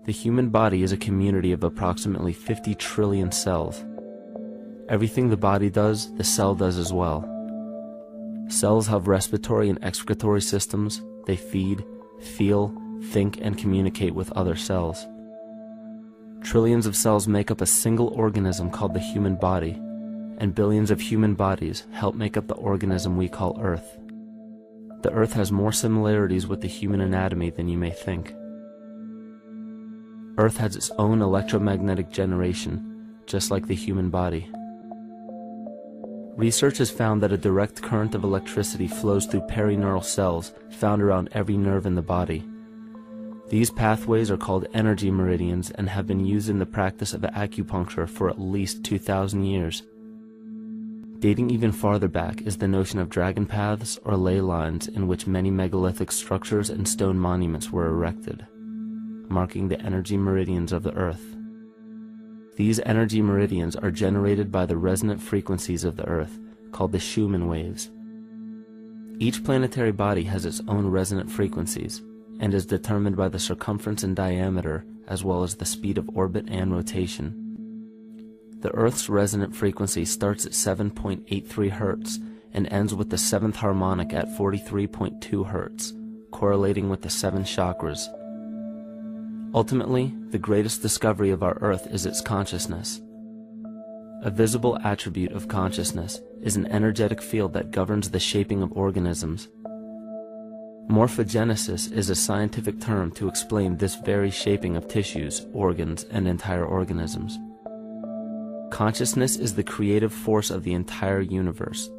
The human body is a community of approximately 50 trillion cells. Everything the body does, the cell does as well. Cells have respiratory and excretory systems. They feed, feel, think, and communicate with other cells. Trillions of cells make up a single organism called the human body, and billions of human bodies help make up the organism we call Earth. The Earth has more similarities with the human anatomy than you may think. Earth has its own electromagnetic generation, just like the human body. Research has found that a direct current of electricity flows through perineural cells found around every nerve in the body. These pathways are called energy meridians and have been used in the practice of acupuncture for at least 2,000 years. Dating even farther back is the notion of dragon paths or ley lines in which many megalithic structures and stone monuments were erected, marking the energy meridians of the Earth. These energy meridians are generated by the resonant frequencies of the Earth, called the Schumann waves. Each planetary body has its own resonant frequencies, and is determined by the circumference and diameter, as well as the speed of orbit and rotation. The Earth's resonant frequency starts at 7.83 Hz and ends with the 7th harmonic at 43.2 Hz, correlating with the 7 chakras. Ultimately, the greatest discovery of our Earth is its consciousness. A visible attribute of consciousness is an energetic field that governs the shaping of organisms. Morphogenesis is a scientific term to explain this very shaping of tissues, organs, and entire organisms. Consciousness is the creative force of the entire universe.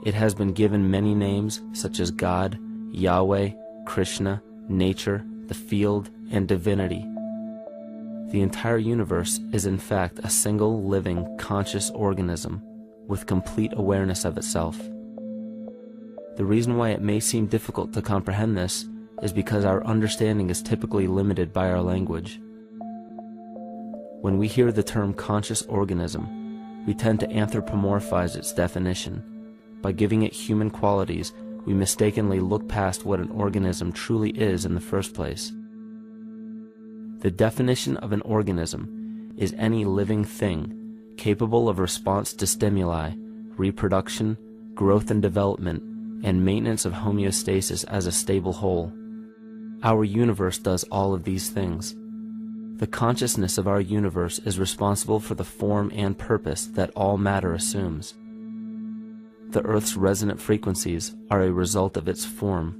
It has been given many names such as God, Yahweh, Krishna, nature, the field, and divinity. The entire universe is in fact a single living, conscious organism with complete awareness of itself. The reason why it may seem difficult to comprehend this is because our understanding is typically limited by our language. When we hear the term conscious organism, we tend to anthropomorphize its definition. By giving it human qualities, we mistakenly look past what an organism truly is in the first place. The definition of an organism is any living thing capable of response to stimuli, reproduction, growth and development, and maintenance of homeostasis as a stable whole. Our universe does all of these things. The consciousness of our universe is responsible for the form and purpose that all matter assumes. The Earth's resonant frequencies are a result of its form.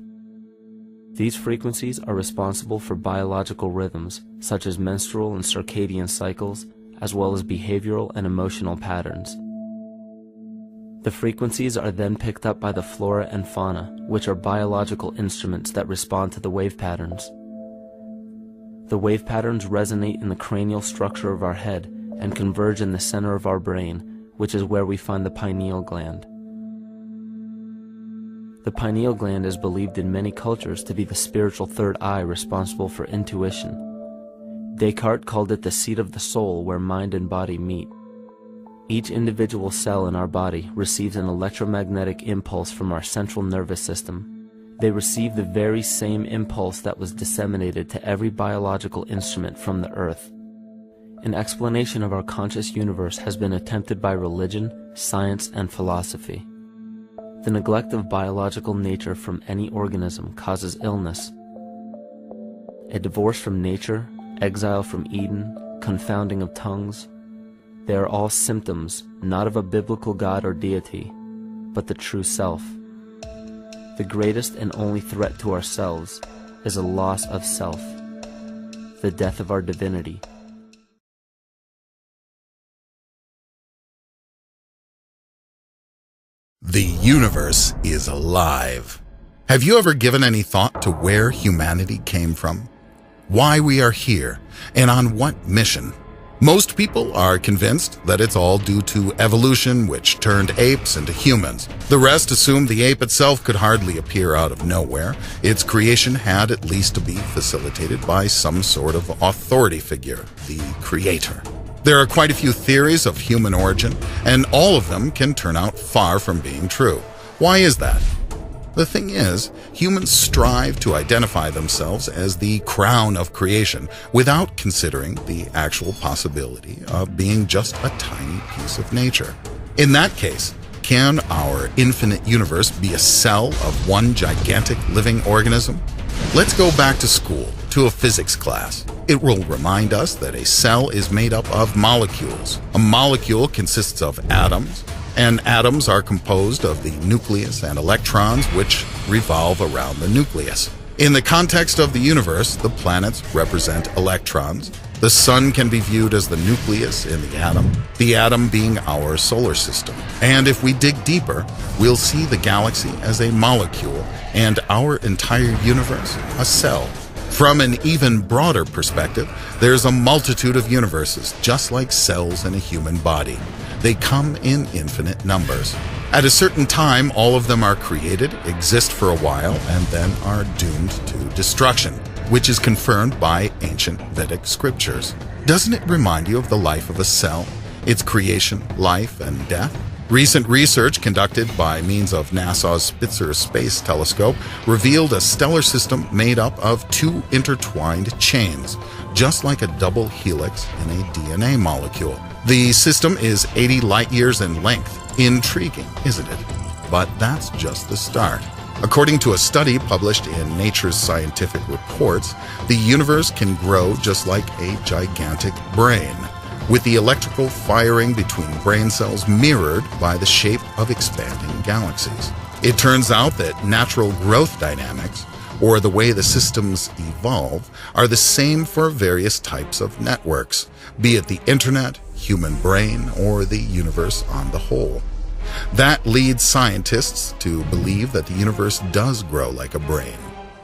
These frequencies are responsible for biological rhythms, such as menstrual and circadian cycles, as well as behavioral and emotional patterns. The frequencies are then picked up by the flora and fauna, which are biological instruments that respond to the wave patterns. The wave patterns resonate in the cranial structure of our head and converge in the center of our brain, which is where we find the pineal gland. The pineal gland is believed in many cultures to be the spiritual third eye responsible for intuition. Descartes called it the seat of the soul where mind and body meet. Each individual cell in our body receives an electromagnetic impulse from our central nervous system. They receive the very same impulse that was disseminated to every biological instrument from the Earth. An explanation of our conscious universe has been attempted by religion, science, and philosophy. The neglect of biological nature from any organism causes illness. A divorce from nature, exile from Eden, confounding of tongues, they are all symptoms not of a biblical God or deity, but the true self. The greatest and only threat to ourselves is a loss of self, the death of our divinity. The universe is alive. Have you ever given any thought to where humanity came from? Why we are here, and on what mission? Most people are convinced that it's all due to evolution, which turned apes into humans. The rest assume the ape itself could hardly appear out of nowhere. Its creation had at least to be facilitated by some sort of authority figure, the creator. There are quite a few theories of human origin, and all of them can turn out far from being true. Why is that? The thing is, humans strive to identify themselves as the crown of creation without considering the actual possibility of being just a tiny piece of nature. In that case, can our infinite universe be a cell of one gigantic living organism? Let's go back to school, to a physics class. It will remind us that a cell is made up of molecules. A molecule consists of atoms, and atoms are composed of the nucleus and electrons which revolve around the nucleus. In the context of the universe, the planets represent electrons. The sun can be viewed as the nucleus in the atom being our solar system. And if we dig deeper, we'll see the galaxy as a molecule and our entire universe a cell. From an even broader perspective, there's a multitude of universes, just like cells in a human body. They come in infinite numbers. At a certain time, all of them are created, exist for a while, and then are doomed to destruction, which is confirmed by ancient Vedic scriptures. Doesn't it remind you of the life of a cell, its creation, life, and death? Recent research conducted by means of NASA's Spitzer Space Telescope revealed a stellar system made up of two intertwined chains, just like a double helix in a DNA molecule. The system is 80 light years in length. Intriguing, isn't it? But that's just the start. According to a study published in Nature's Scientific Reports, the universe can grow just like a gigantic brain, with the electrical firing between brain cells mirrored by the shape of expanding galaxies. It turns out that natural growth dynamics, or the way the systems evolve, are the same for various types of networks, be it the internet, human brain, or the universe on the whole. That leads scientists to believe that the universe does grow like a brain.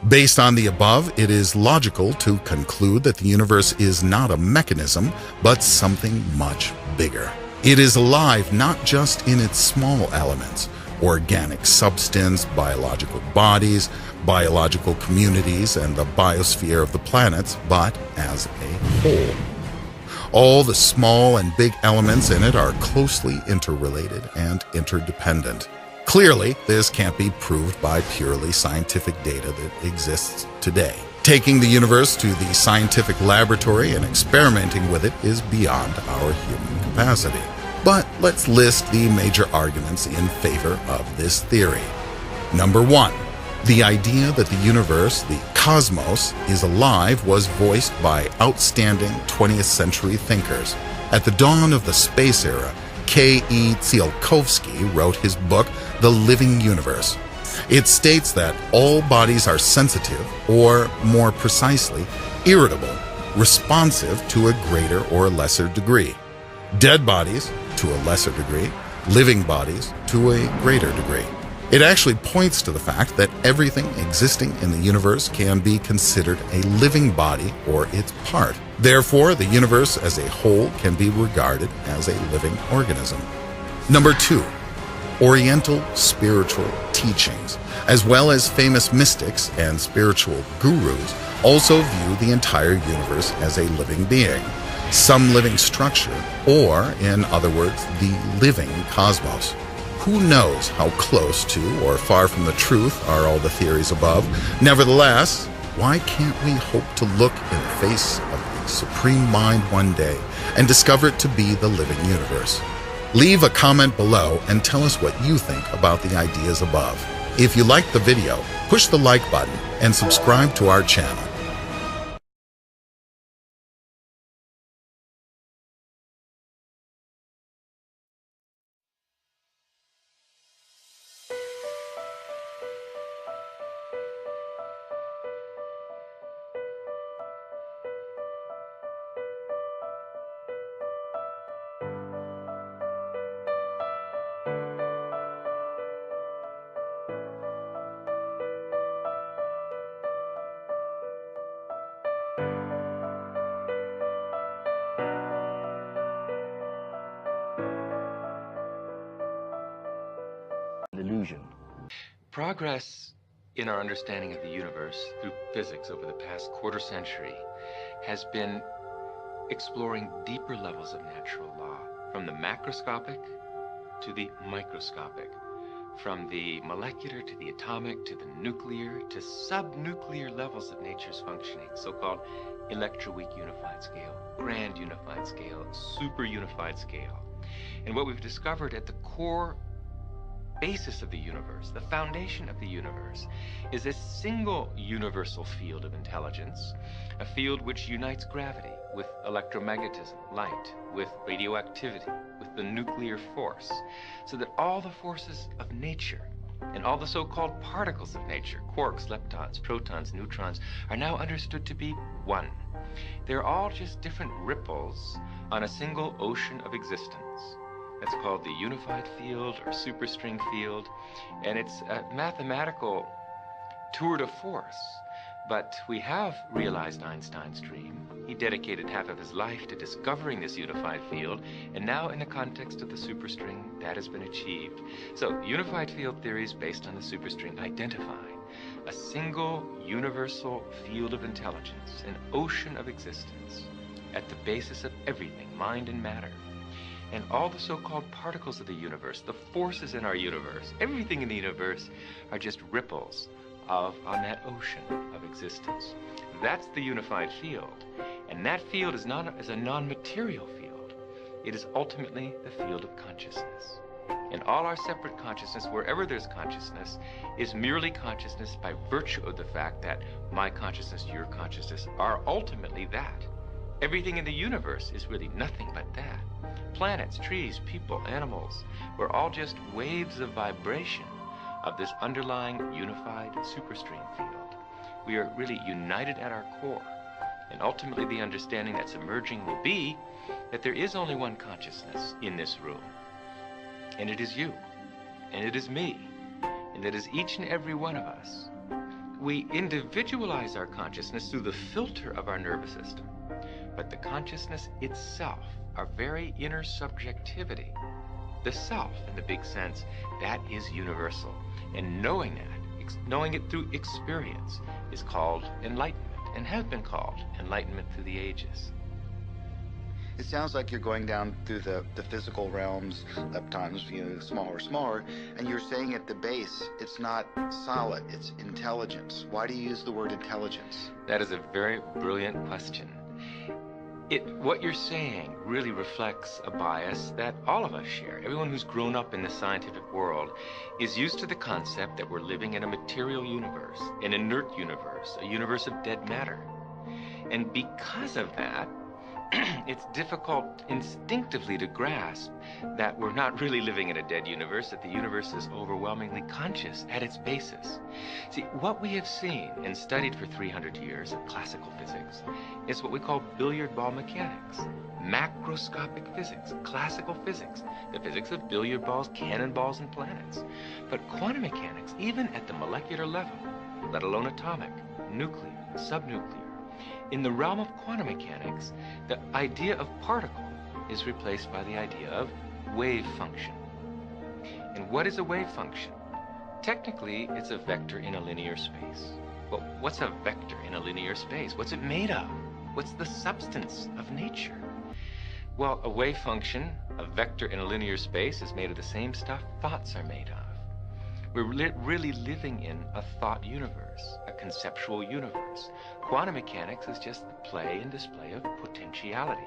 Based on the above, it is logical to conclude that the universe is not a mechanism, but something much bigger. It is alive not just in its small elements, organic substance, biological bodies, biological communities, and the biosphere of the planets, but as a whole. All the small and big elements in it are closely interrelated and interdependent. Clearly, this can't be proved by purely scientific data that exists today. Taking the universe to the scientific laboratory and experimenting with it is beyond our human capacity. But let's list the major arguments in favor of this theory. Number 1. The idea that the universe, the cosmos, is alive was voiced by outstanding 20th century thinkers. At the dawn of the space era, K.E. Tsiolkovsky wrote his book, The Living Universe. It states that all bodies are sensitive, or more precisely, irritable, responsive to a greater or lesser degree. Dead bodies, to a lesser degree, living bodies, to a greater degree. It actually points to the fact that everything existing in the universe can be considered a living body or its part. Therefore, the universe as a whole can be regarded as a living organism. Number 2. Oriental spiritual teachings, as well as famous mystics and spiritual gurus, also view the entire universe as a living being, some living structure, or, in other words, the living cosmos. who knows how close to or far from the truth are all the theories above? Nevertheless, why can't we hope to look in the face of the Supreme Mind one day and discover it to be the living universe? Leave a comment below and tell us what you think about the ideas above. If you liked the video, push the like button and subscribe to our channel. Illusion. Progress in our understanding of the universe through physics over the past quarter century has been exploring deeper levels of natural law, from the macroscopic to the microscopic, from the molecular to the atomic to the nuclear to subnuclear levels of nature's functioning, so-called electroweak unified scale, grand unified scale, super unified scale. And what we've discovered at the core basis of the universe, the foundation of the universe, is a single universal field of intelligence, a field which unites gravity with electromagnetism, light, with radioactivity, with the nuclear force, so that all the forces of nature and all the so-called particles of nature, quarks, leptons, protons, neutrons, are now understood to be one. They're all just different ripples on a single ocean of existence. That's called the unified field or superstring field, and it's a mathematical tour de force. But we have realized Einstein's dream. He dedicated half of his life to discovering this unified field, and now in the context of the superstring, that has been achieved. So unified field theory is based on the superstring identifying a single universal field of intelligence, an ocean of existence, at the basis of everything, mind and matter. And all the so-called particles of the universe, the forces in our universe, everything in the universe are just ripples on that ocean of existence. That's the unified field. And that field is a non-material field. It is ultimately the field of consciousness. And all our separate consciousness, wherever there's consciousness, is merely consciousness by virtue of the fact that my consciousness, your consciousness, are ultimately that. Everything in the universe is really nothing but that. Planets, trees, people, animals, we're all just waves of vibration of this underlying unified superstring field. We are really united at our core. And ultimately the understanding that's emerging will be that there is only one consciousness in this room. And it is you. And it is me. And it is each and every one of us. We individualize our consciousness through the filter of our nervous system. But the consciousness itself, our very inner subjectivity, the self in the big sense, that is universal. And knowing that, knowing it through experience, is called enlightenment, and has been called enlightenment through the ages. It sounds like you're going down through the physical realms, leptons, smaller, and you're saying at the base, it's not solid, it's intelligence. Why do you use the word intelligence? That is a very brilliant question. What you're saying really reflects a bias that all of us share. Everyone who's grown up in the scientific world is used to the concept that we're living in a material universe, an inert universe, a universe of dead matter. And because of that, it's difficult instinctively to grasp that we're not really living in a dead universe, that the universe is overwhelmingly conscious at its basis. See, what we have seen and studied for 300 years of classical physics is what we call billiard ball mechanics, macroscopic physics, classical physics, the physics of billiard balls, cannonballs, and planets. But quantum mechanics, even at the molecular level, let alone atomic, nuclear, subnuclear, in the realm of quantum mechanics, the idea of particle is replaced by the idea of wave function. And what is a wave function? Technically, it's a vector in a linear space. Well, what's a vector in a linear space? What's it made of? What's the substance of nature? Well, a wave function A vector in a linear space is made of the same stuff thoughts are made of. We're really living in a thought universe, a conceptual universe. Quantum mechanics is just the play and display of potentiality.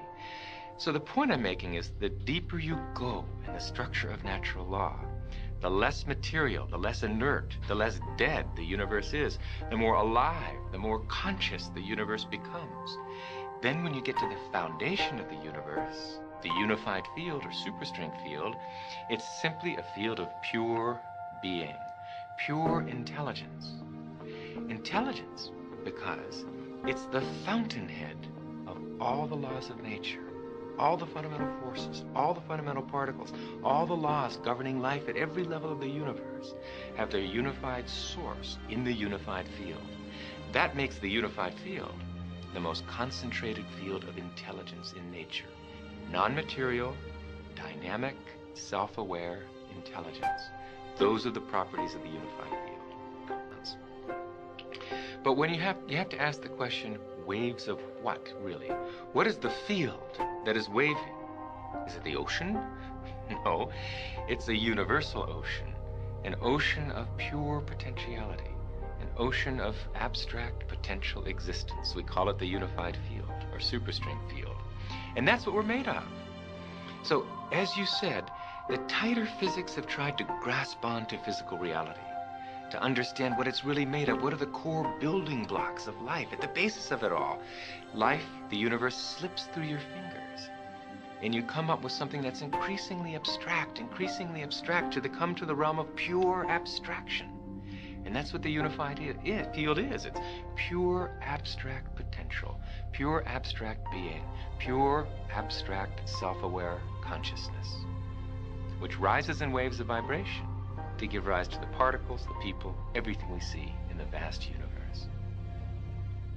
So the point I'm making is the deeper you go in the structure of natural law, the less material, the less inert, the less dead the universe is, the more alive, the more conscious the universe becomes. Then when you get to the foundation of the universe, the unified field or superstring field, it's simply a field of pure being, pure intelligence. Intelligence because it's the fountainhead of all the laws of nature, all the fundamental forces, all the fundamental particles, all the laws governing life at every level of the universe have their unified source in the unified field. That makes the unified field the most concentrated field of intelligence in nature. Non-material, dynamic, self-aware intelligence. Those are the properties of the unified field. But when you have to ask the question, waves of what, really? What is the field that is waving? Is it the ocean? No, it's a universal ocean, an ocean of pure potentiality, an ocean of abstract potential existence. We call it the unified field, or superstring field. And that's what we're made of. So, as you said, the tighter physics have tried to grasp onto physical reality, to understand what it's really made of. What are the core building blocks of life, at the basis of it all? Life, the universe, slips through your fingers, and you come up with something that's increasingly abstract to come to the realm of pure abstraction. And that's what the unified field is. It's pure abstract potential, pure abstract being, pure abstract self-aware consciousness, which rises in waves of vibration to give rise to the particles, the people, everything we see in the vast universe.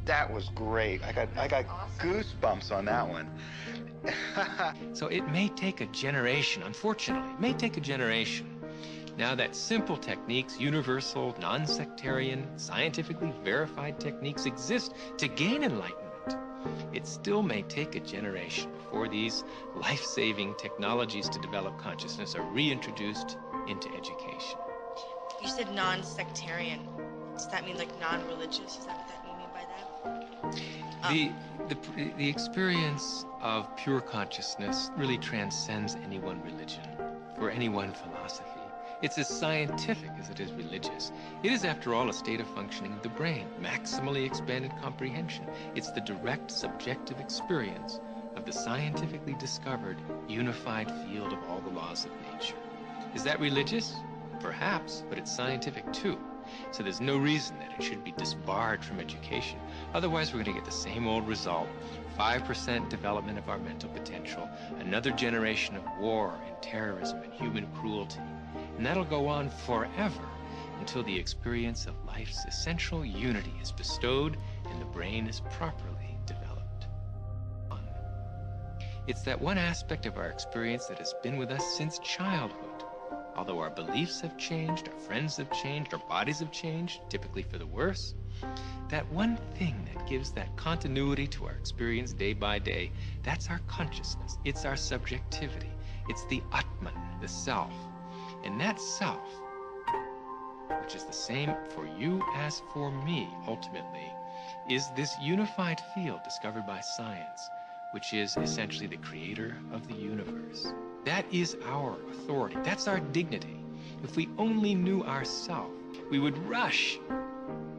That was great. I got goosebumps on that one. So it may take a generation, unfortunately, it may take a generation. Now that simple techniques, universal, non-sectarian, scientifically verified techniques exist to gain enlightenment, it still may take a generation before these life-saving technologies to develop consciousness are reintroduced into education. You said non-sectarian. Does that mean like non-religious? Is that what you mean by that? The experience of pure consciousness really transcends any one religion or any one philosophy. It's as scientific as it is religious. It is, after all, a state of functioning of the brain, maximally expanded comprehension. It's the direct subjective experience of the scientifically discovered unified field of all the laws of nature. Is that religious? Perhaps, but it's scientific too. So there's no reason that it should be disbarred from education. Otherwise, we're going to get the same old result. 5% development of our mental potential, another generation of war and terrorism and human cruelty. And that'll go on forever until the experience of life's essential unity is bestowed and the brain is properly developed. It's that one aspect of our experience that has been with us since childhood. Although our beliefs have changed, our friends have changed, our bodies have changed, typically for the worse, that one thing that gives that continuity to our experience day by day, that's our consciousness. It's our subjectivity. It's the Atman, the self. And that self, which is the same for you as for me, ultimately, is this unified field discovered by science, which is essentially the creator of the universe. That is our authority. That's our dignity. If we only knew ourselves, we would rush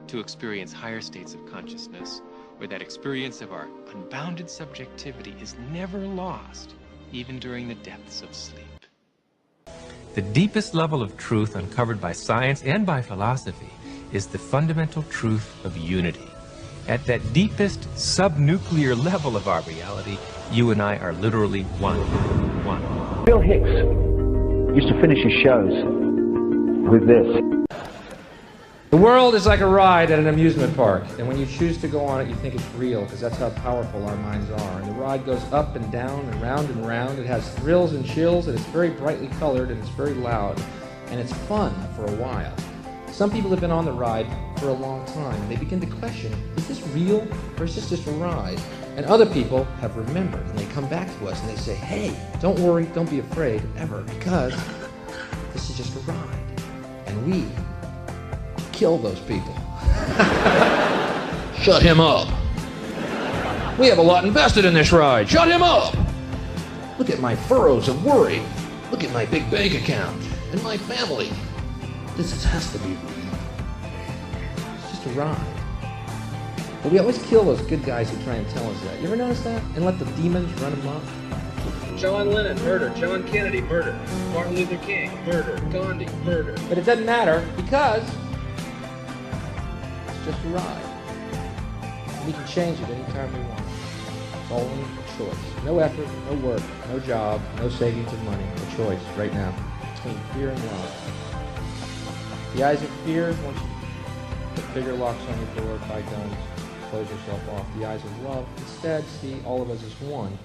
to experience higher states of consciousness, where that experience of our unbounded subjectivity is never lost, even during the depths of sleep. The deepest level of truth uncovered by science and by philosophy is the fundamental truth of unity. At that deepest subnuclear level of our reality, you and I are literally one. Bill Hicks used to finish his shows with this. The world is like a ride at an amusement park, and when you choose to go on it, you think it's real, because that's how powerful our minds are. And the ride goes up and down and round and round. It has thrills and chills, and it's very brightly colored, and it's very loud, and it's fun for a while. Some people have been on the ride for a long time, and they begin to question, is this real, or is this just a ride? And other people have remembered, and they come back to us and they say, hey, don't worry, don't be afraid, ever, because this is just a ride. And we kill those people. Shut him up. We have a lot invested in this ride. Shut him up. Look at my furrows of worry. Look at my big bank account and my family. Has to be real. It's just a ride. But we always kill those good guys who try and tell us that. You ever notice that? And let the demons run amok? John Lennon, murder. John Kennedy, murder. Martin Luther King, murder. Gandhi, murder. But it doesn't matter because it's just a ride. We can change it anytime we want. It's only a choice. No effort, no work, no job, no savings of money. A choice right now between fear and love. The eyes of fear, once you put bigger locks on your door, buy guns, close yourself off. The eyes of love, instead, see all of us as one.